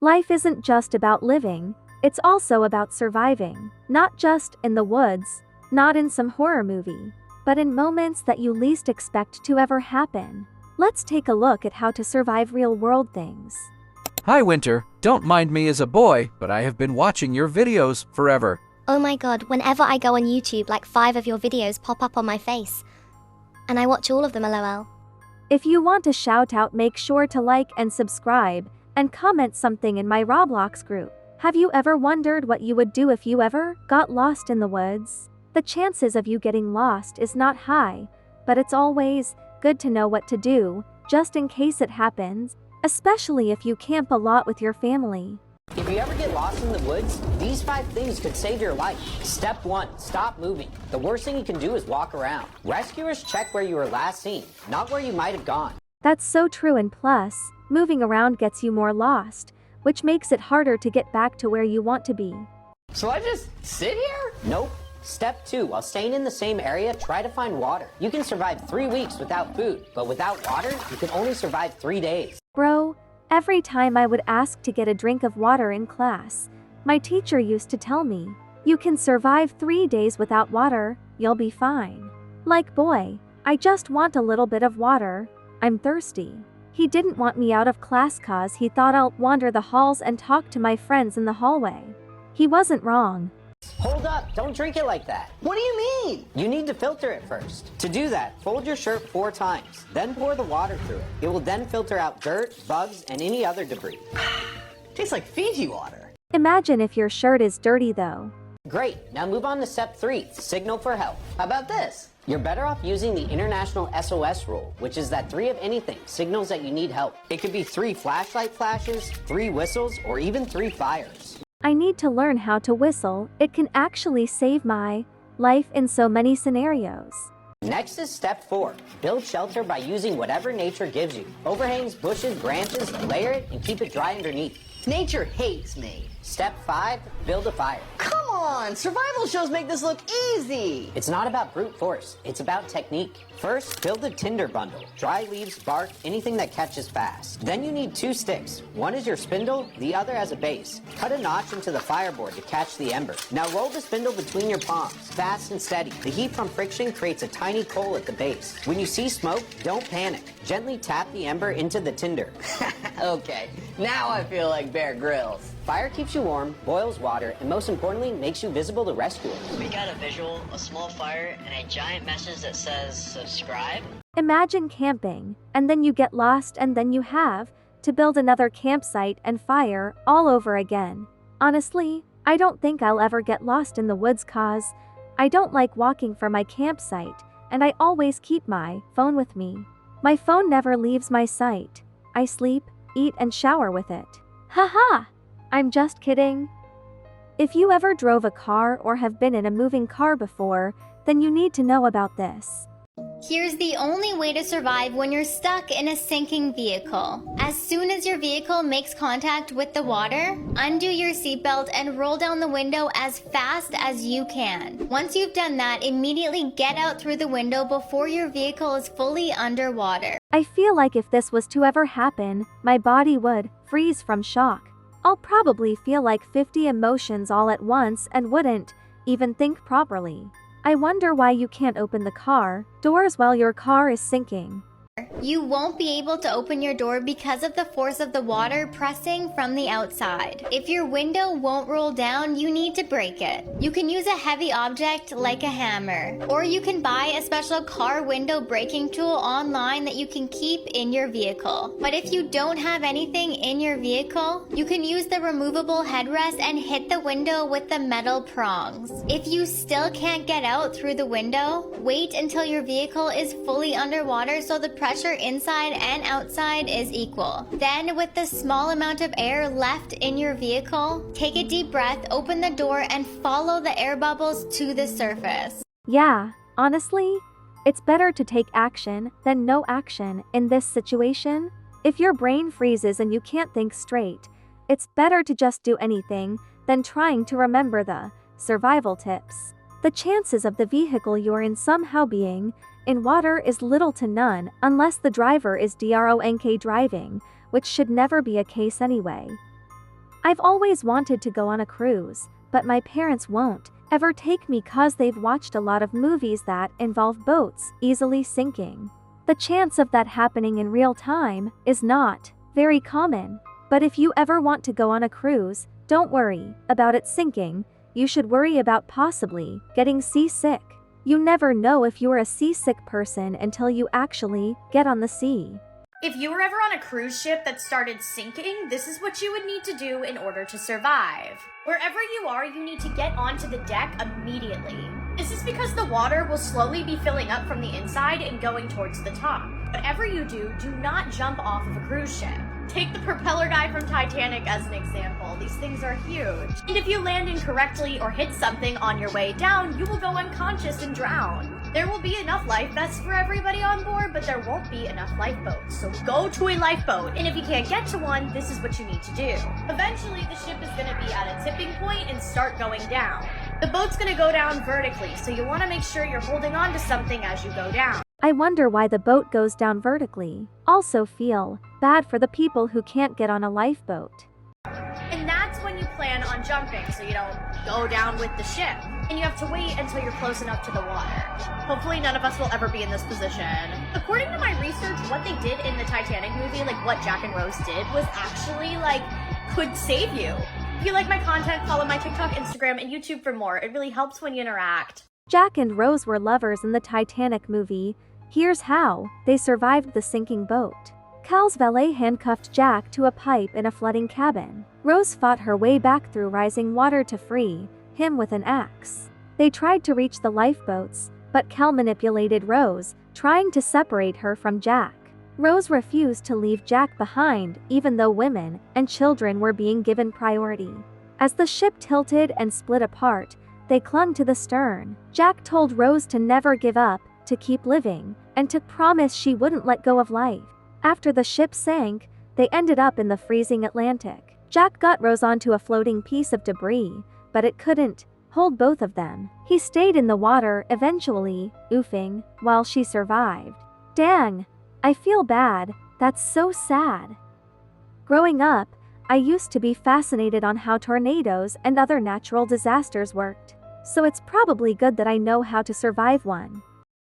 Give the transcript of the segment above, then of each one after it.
Life isn't just about living, it's also about surviving. Not just in the woods, not in some horror movie, but in moments that you least expect to ever happen. Let's take a look at how to survive real-world things. Hi Winter, don't mind me as a boy, but I have been watching your videos forever. Oh my god, whenever I go on YouTube, like 5 of your videos pop up on my face. And I watch all of them, lol. If you want a shout out, make sure to like and subscribe, and comment something in my Roblox group. Have you ever wondered what you would do if you ever got lost in the woods? The chances of you getting lost is not high, but it's always good to know what to do, just in case it happens, especially if you camp a lot with your family. If you ever get lost in the woods, these 5 things could save your life. Step 1, stop moving. The worst thing you can do is walk around. Rescuers check where you were last seen, not where you might have gone. That's so true, and plus, moving around gets you more lost, which makes it harder to get back to where you want to be. So I just sit here? Nope. Step 2, while staying in the same area, try to find water. You can survive 3 weeks without food, but without water, you can only survive 3 days. Bro, every time I would ask to get a drink of water in class, my teacher used to tell me, "You can survive 3 days without water, you'll be fine." Like, boy, I just want a little bit of water, I'm thirsty. He didn't want me out of class cause he thought I'll wander the halls and talk to my friends in the hallway. He wasn't wrong. Hold up, don't drink it like that. What do you mean? You need to filter it first. To do that, fold your shirt 4 times, then pour the water through it. It will then filter out dirt, bugs, and any other debris. Tastes like Fiji water. Imagine if your shirt is dirty though. Great, now move on to step 3, signal for help. How about this? You're better off using the international SOS rule, which is that 3 of anything signals that you need help. It could be 3 flashlight flashes, 3 whistles, or even 3 fires. I need to learn how to whistle, it can actually save my life in so many scenarios. Next is step 4, build shelter by using whatever nature gives you. Overhangs, bushes, branches, layer it and keep it dry underneath. Nature hates me. Step 5, build a fire. Come on, survival shows make this look easy. It's not about brute force, it's about technique. First, build a tinder bundle. Dry leaves, bark, anything that catches fast. Then you need 2 sticks. One is your spindle, the other as a base. Cut a notch into the fireboard to catch the ember. Now roll the spindle between your palms, fast and steady. The heat from friction creates a tiny coal at the base. When you see smoke, don't panic. Gently tap the ember into the tinder. Okay, now I feel like Bear Grylls. Fire keeps you warm, boils water, and most importantly, makes you visible to rescuers. We got a visual, a small fire, and a giant message that says subscribe. Imagine camping, and then you get lost, and then you have to build another campsite and fire all over again. Honestly, I don't think I'll ever get lost in the woods cause I don't like walking from my campsite, and I always keep my phone with me. My phone never leaves my sight. I sleep, eat, and shower with it. Haha! I'm just kidding. If you ever drove a car or have been in a moving car before, then you need to know about this. Here's the only way to survive when you're stuck in a sinking vehicle. As soon as your vehicle makes contact with the water, undo your seatbelt and roll down the window as fast as you can. Once you've done that, immediately get out through the window before your vehicle is fully underwater. I feel like if this was to ever happen, my body would freeze from shock. I'll probably feel like 50 emotions all at once and wouldn't even think properly. I wonder why you can't open the car doors while your car is sinking. You won't be able to open your door because of the force of the water pressing from the outside. If your window won't roll down, you need to break it. You can use a heavy object like a hammer, or you can buy a special car window breaking tool online that you can keep in your vehicle. But if you don't have anything in your vehicle, you can use the removable headrest and hit the window with the metal prongs. If you still can't get out through the window, wait until your vehicle is fully underwater so the pressure inside and outside is equal. Then, with the small amount of air left in your vehicle, take a deep breath, open the door, and follow the air bubbles to the surface. Yeah, honestly, it's better to take action than no action in this situation. If your brain freezes and you can't think straight, it's better to just do anything than trying to remember the survival tips. The chances of the vehicle you're in somehow being in water is little to none unless the driver is drunk driving, which should never be a case anyway. I've always wanted to go on a cruise, but my parents won't ever take me cause they've watched a lot of movies that involve boats easily sinking. The chance of that happening in real time is not very common. But if you ever want to go on a cruise, don't worry about it sinking. You should worry about possibly getting seasick. You never know if you're a seasick person until you actually get on the sea. If you were ever on a cruise ship that started sinking, this is what you would need to do in order to survive. Wherever you are, you need to get onto the deck immediately. This is because the water will slowly be filling up from the inside and going towards the top. Whatever you do, do not jump off of a cruise ship. Take the propeller guy from Titanic as an example. These things are huge. And if you land incorrectly or hit something on your way down, you will go unconscious and drown. There will be enough life vests for everybody on board, but there won't be enough lifeboats. So go to a lifeboat. And if you can't get to one, this is what you need to do. Eventually, the ship is going to be at a tipping point and start going down. The boat's going to go down vertically, so you want to make sure you're holding on to something as you go down. I wonder why the boat goes down vertically. Also feel bad for the people who can't get on a lifeboat. And that's when you plan on jumping, so you don't go down with the ship. And you have to wait until you're close enough to the water. Hopefully none of us will ever be in this position. According to my research, what they did in the Titanic movie, like what Jack and Rose did, was actually could save you. If you like my content, follow my TikTok, Instagram, and YouTube for more. It really helps when you interact. Jack and Rose were lovers in the Titanic movie. Here's how they survived the sinking boat. Cal's valet handcuffed Jack to a pipe in a flooding cabin. Rose fought her way back through rising water to free him with an axe. They tried to reach the lifeboats, but Cal manipulated Rose, trying to separate her from Jack. Rose refused to leave Jack behind, even though women and children were being given priority. As the ship tilted and split apart, they clung to the stern. Jack told Rose to never give up, to keep living, and to promise she wouldn't let go of life. After the ship sank, they ended up in the freezing Atlantic. Jack got Rose onto a floating piece of debris, but it couldn't hold both of them. He stayed in the water, eventually oofing, while she survived. Dang, I feel bad. That's so sad. Growing up, I used to be fascinated on how tornadoes and other natural disasters worked. So it's probably good that I know how to survive one.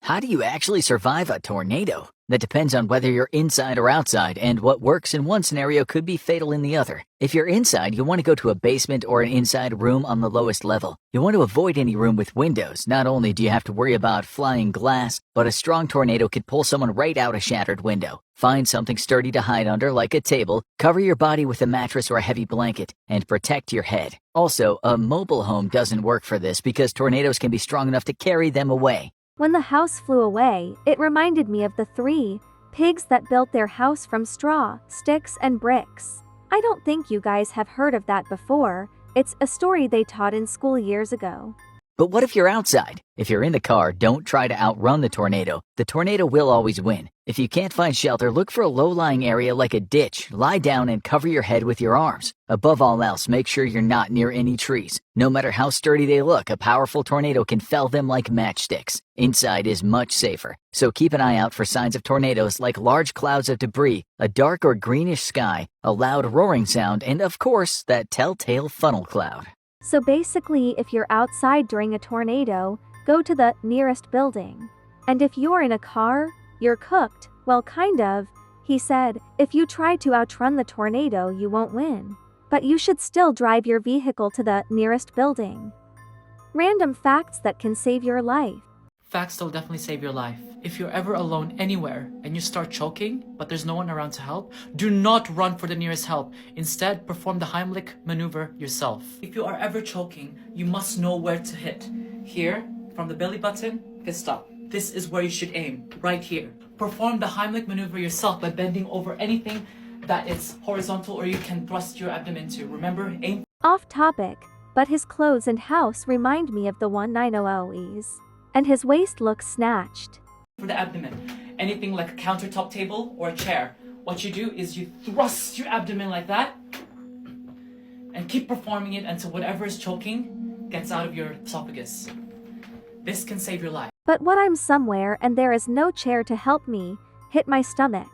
How do you actually survive a tornado? That depends on whether you're inside or outside, and what works in one scenario could be fatal in the other. If you're inside, you want to go to a basement or an inside room on the lowest level. You want to avoid any room with windows. Not only do you have to worry about flying glass, but a strong tornado could pull someone right out a shattered window. Find something sturdy to hide under, like a table, cover your body with a mattress or a heavy blanket, and protect your head. Also, a mobile home doesn't work for this because tornadoes can be strong enough to carry them away. When the house flew away, it reminded me of the 3 pigs that built their house from straw, sticks, and bricks. I don't think you guys have heard of that before. It's a story they taught in school years ago. But what if you're outside? If you're in the car, don't try to outrun the tornado. The tornado will always win. If you can't find shelter, look for a low-lying area like a ditch. Lie down and cover your head with your arms. Above all else, make sure you're not near any trees. No matter how sturdy they look, a powerful tornado can fell them like matchsticks. Inside is much safer, so keep an eye out for signs of tornadoes like large clouds of debris, a dark or greenish sky, a loud roaring sound, and of course, that telltale funnel cloud. So basically, if you're outside during a tornado, go to the nearest building. And if you're in a car, you're cooked. Well, kind of. He said, if you try to outrun the tornado, you won't win. But you should still drive your vehicle to the nearest building. Random facts that can save your life. Facts will definitely save your life. If you're ever alone anywhere and you start choking, but there's no one around to help, do not run for the nearest help. Instead, perform the Heimlich maneuver yourself. If you are ever choking, you must know where to hit. Here, from the belly button, fist up. This is where you should aim, right here. Perform the Heimlich maneuver yourself by bending over anything that is horizontal or you can thrust your abdomen to. Remember, aim. Off topic, but his clothes and house remind me of the 1900s. And his waist looks snatched. For the abdomen, anything like a countertop table or a chair, what you do is you thrust your abdomen like that and keep performing it until whatever is choking gets out of your esophagus. This can save your life. But what I'm somewhere and there is no chair to help me, hit my stomach.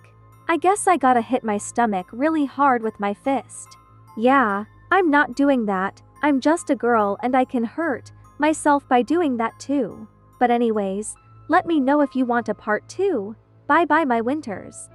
I guess I gotta hit my stomach really hard with my fist. Yeah, I'm not doing that, I'm just a girl and I can hurt myself by doing that too. But anyways, let me know if you want a part 2. Bye bye my winters.